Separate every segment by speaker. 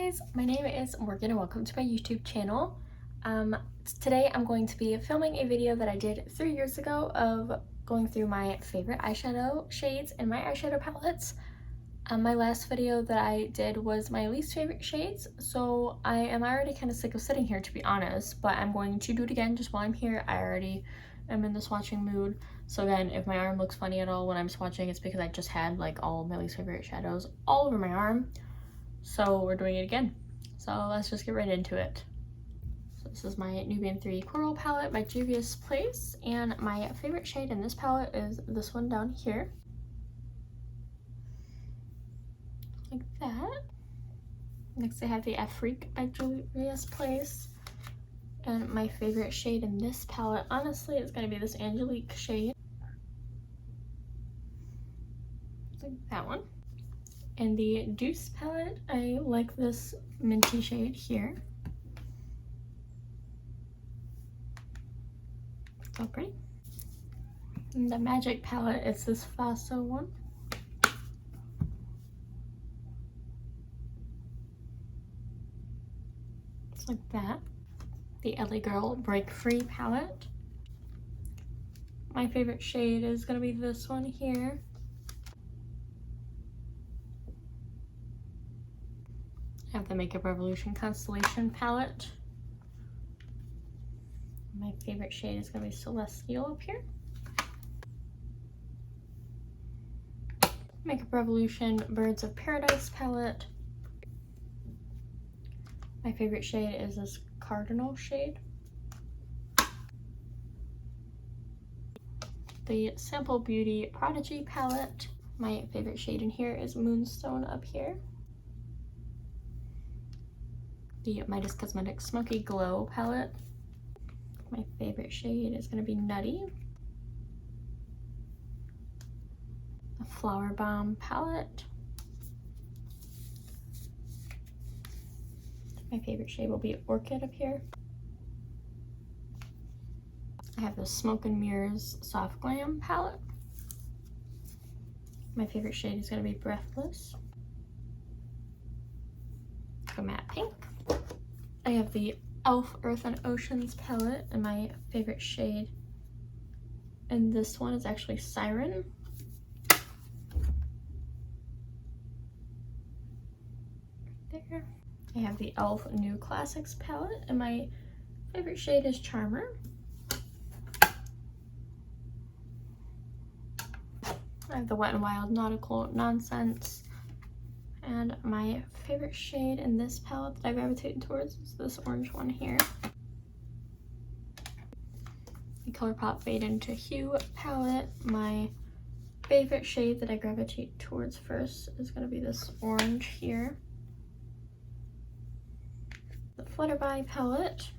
Speaker 1: guys, my name is Morgan and welcome to my YouTube channel. Today I'm going to be filming a video that I did 3 years ago of going through my favorite eyeshadow shades and my eyeshadow palettes. My last video that I did was my least favorite shades, so I am already kind of sick of sitting here, to be honest, but I'm going to do it again just while I'm here. I already am in the swatching mood. So again, if my arm looks funny at all when I'm swatching, it's because I just had like all of my least favorite shadows all over my arm. So we're doing it again. So let's just get right into it. So this is my Nubian 3 Coral palette by Juvia's Place, and my favorite shade in this palette is this one down here. Like that. Next I have the Afrique by Juvia's Place. And my favorite shade in this palette, honestly, is going to be this Angelique shade. Like that one. In the Deuce palette, I like this minty shade here. So pretty. In the Magic palette, it's this Faso one. It's like that. The LA Girl Break Free palette. My favorite shade is going to be this one here. I have the Makeup Revolution Constellation palette. My favorite shade is going to be Celestial up here. Makeup Revolution Birds of Paradise palette. My favorite shade is this Cardinal shade. The Sample Beauty Prodigy palette. My favorite shade in here is Moonstone up here. The Midas Cosmetics Smoky Glow palette. My favorite shade is going to be Nutty. The Flower Bomb palette. My favorite shade will be Orchid up here. I have the Smoke and Mirrors Soft Glam palette. My favorite shade is going to be Breathless. A matte pink. I have the e.l.f. Earth and Oceans palette, and my favorite shade and this one is actually Siren. Right there. I have the e.l.f. New Classics palette, and my favorite shade is Charmer. I have the Wet n Wild Nautical Nonsense, and my favorite shade in this palette that I gravitate towards is this orange one here. The ColourPop Fade Into Hue palette. My favorite shade that I gravitate towards first is going to be this orange here. The Flutterby palette.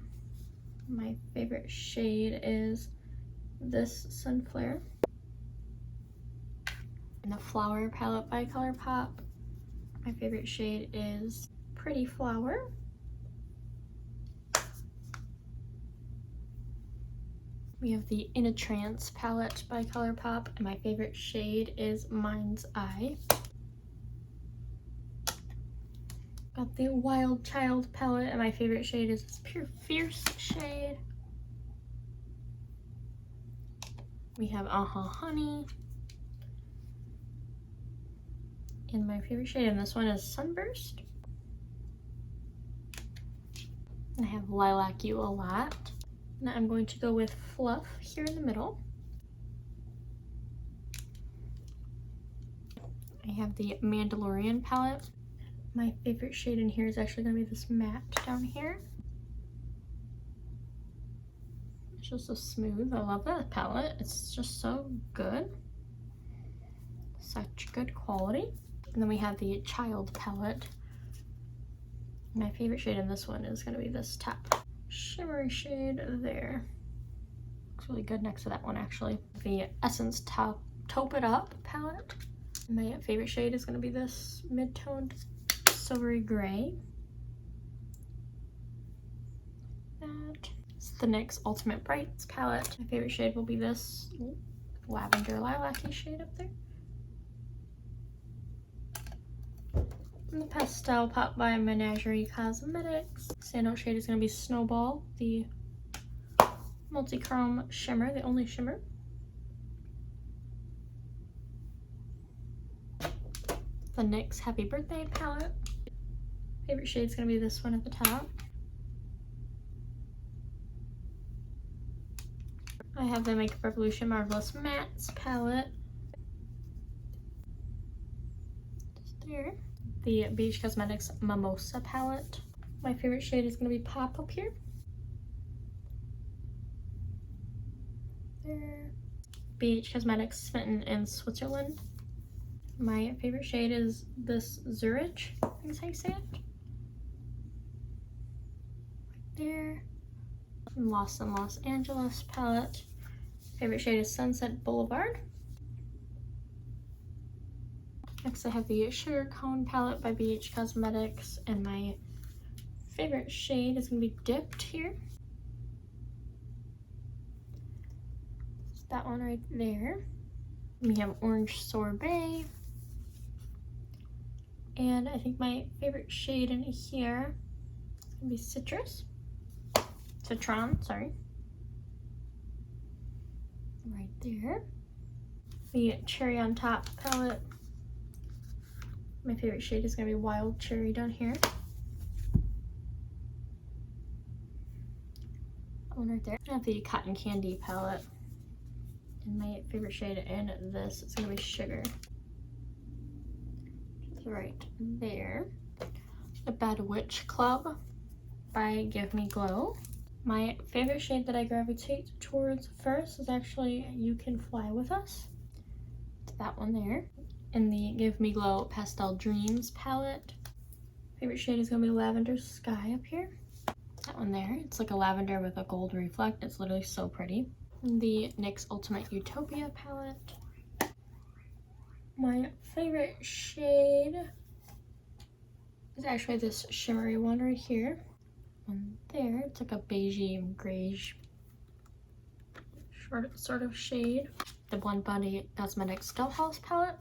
Speaker 1: My favorite shade is this Sunflare. And the Flower palette by ColourPop. My favorite shade is Pretty Flower. We have the In a Trance palette by ColourPop, and my favorite shade is Mind's Eye. Got the Wild Child palette, and my favorite shade is this Pure Fierce shade. We have Honey. And my favorite shade in this one is Sunburst. And I have Lilac You a Lot. Now I'm going to go with Fluff here in the middle. I have the Mandalorian palette. My favorite shade in here is actually going to be this matte down here. It's just so smooth. I love that palette. It's just so good. Such good quality. And then we have the Child palette. My favorite shade in this one is going to be this top shimmery shade there. Looks really good next to that one, actually. The Essence Taupe It Up palette. My favorite shade is going to be this mid-toned silvery gray. It's the NYX Ultimate Brights palette. My favorite shade will be this lavender lilac-y shade up there. And the Pastel Pop by Menagerie Cosmetics. Standout shade is going to be Snowball, the multi-chrome shimmer, the only shimmer. The NYX Happy Birthday palette. Favorite shade is going to be this one at the top. I have the Makeup Revolution Marvelous Mattes palette. Just there. The BH Cosmetics Mimosa palette. My favorite shade is going to be Pop up here. There. BH Cosmetics Smitten in Switzerland. My favorite shade is this Zurich, I think is how you say it. Right there. Lost in Los Angeles palette. Favorite shade is Sunset Boulevard. Next I have the Sugar Cone palette by BH Cosmetics, and my favorite shade is going to be Dipped here. It's that one right there. We have Orange Sorbet. And I think my favorite shade in here is going to be Citron, sorry. Right there. The Cherry on Top palette. My favorite shade is going to be Wild Cherry down here. That one right there. I have the Cotton Candy palette. And my favorite shade in this is going to be Sugar. Right there. The Bad Witch Club by Give Me Glow. My favorite shade that I gravitate towards first is actually You Can Fly With Us. It's that one there. In the Give Me Glow Pastel Dreams palette. Favorite shade is going to be Lavender Sky up here. That one there. It's like a lavender with a gold reflect. It's literally so pretty. The NYX Ultimate Utopia palette. My favorite shade is actually this shimmery one right here. And there, it's like a beigey grayish sort of shade. The Blend Body Cosmetics Dollhouse palette.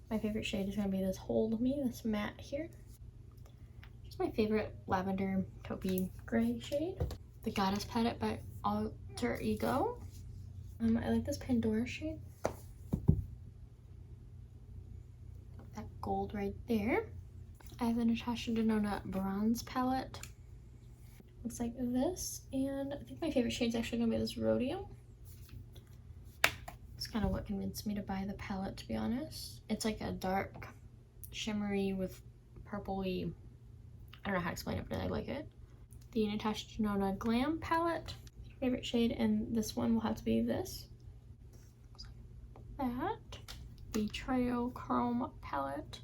Speaker 1: My favorite shade is going to be this Hold Me, this matte here. It's my favorite lavender taupey gray shade. The Goddess palette by Alter Ego. I like this Pandora shade. That gold right there. I have the Natasha Denona Bronze palette. Looks like this. And I think my favorite shade is actually going to be this Rodeo. It's kind of what convinced me to buy the palette, to be honest. It's like a dark shimmery with purpley, I don't know how to explain it, but I like it. The Natasha Denona Glam palette. Favorite shade in this one will have to be this. That. The Trio Chrome palette.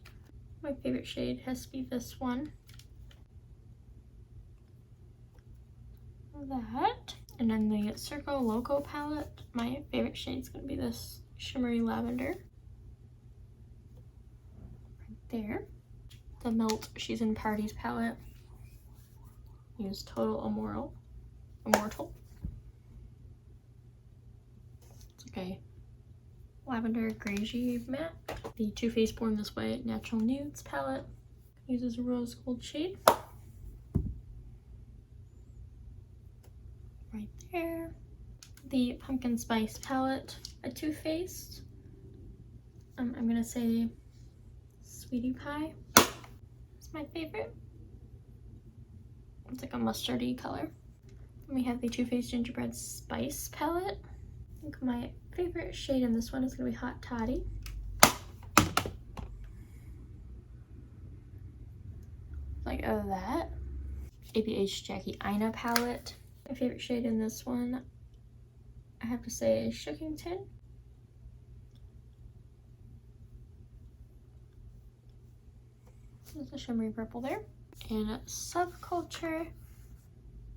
Speaker 1: My favorite shade has to be this one. That. And then the Circo Loco palette. My favorite shade is going to be this shimmery lavender. Right there. The Melt She's in Parties palette. Use Total Immortal. It's okay. Lavender Grayish matte. The Too Faced Born This Way Natural Nudes palette. Uses a rose gold shade. Right there. The Pumpkin Spice palette by Too Faced. I'm gonna say Sweetie Pie. It's my favorite. It's like a mustardy color. Then we have the Too Faced Gingerbread Spice palette. I think my favorite shade in this one is gonna be Hot Toddy. Like that. ABH Jackie Aina palette. My favorite shade in this one, I have to say, is Shookington. There's a shimmery purple there. And Subculture,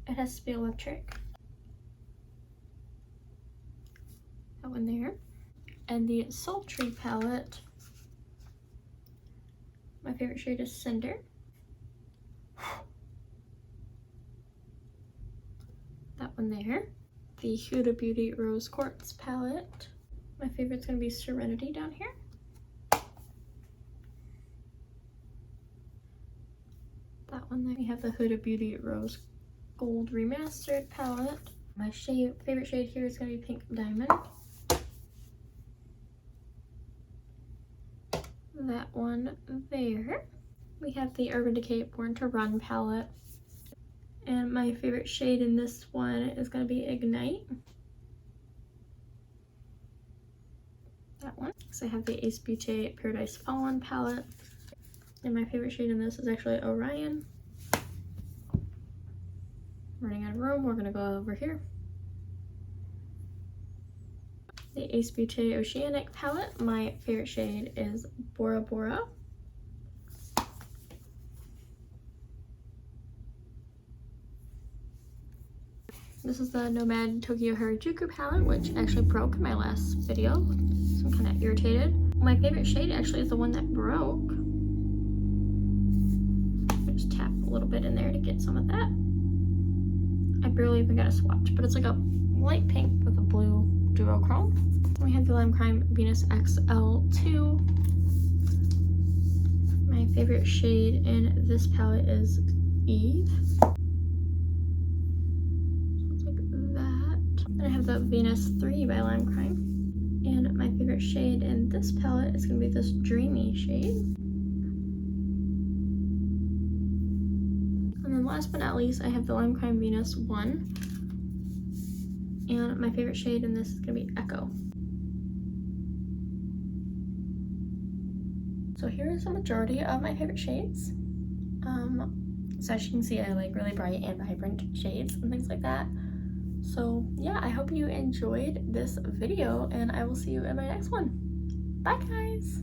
Speaker 1: it has to be Electric. That one there. And the Sultry palette, my favorite shade is Cinder. That one there. The Huda Beauty Rose Quartz palette. My favorite's gonna be Serenity down here. one there. We have the Huda Beauty Rose Gold Remastered palette. My favorite shade here is going to be Pink Diamond. That one there. We have the Urban Decay Born to Run palette. And my favorite shade in this one is going to be Ignite. That one. So I have the Ace Beauty Paradise Fallen palette. And my favorite shade in this is actually Orion. Running out of room, we're going to go over here. The Ace Beauty Oceanic palette. My favorite shade is Bora Bora. This is the Nomad Tokyo Harajuku palette, which actually broke in my last video, so I'm kind of irritated. My favorite shade actually is the one that broke. Just tap a little bit in there to get some of that. I barely even got a swatch, but it's like a light pink with a blue duochrome. We have the Lime Crime Venus XL2. My favorite shade in this palette is Eve. And I have the Venus 3 by Lime Crime. And my favorite shade in this palette is going to be this dreamy shade. And then last but not least, I have the Lime Crime Venus 1. And my favorite shade in this is going to be Echo. So here is the majority of my favorite shades. So as you can see, I like really bright and vibrant shades and things like that. So yeah, I hope you enjoyed this video and I will see you in my next one. Bye guys!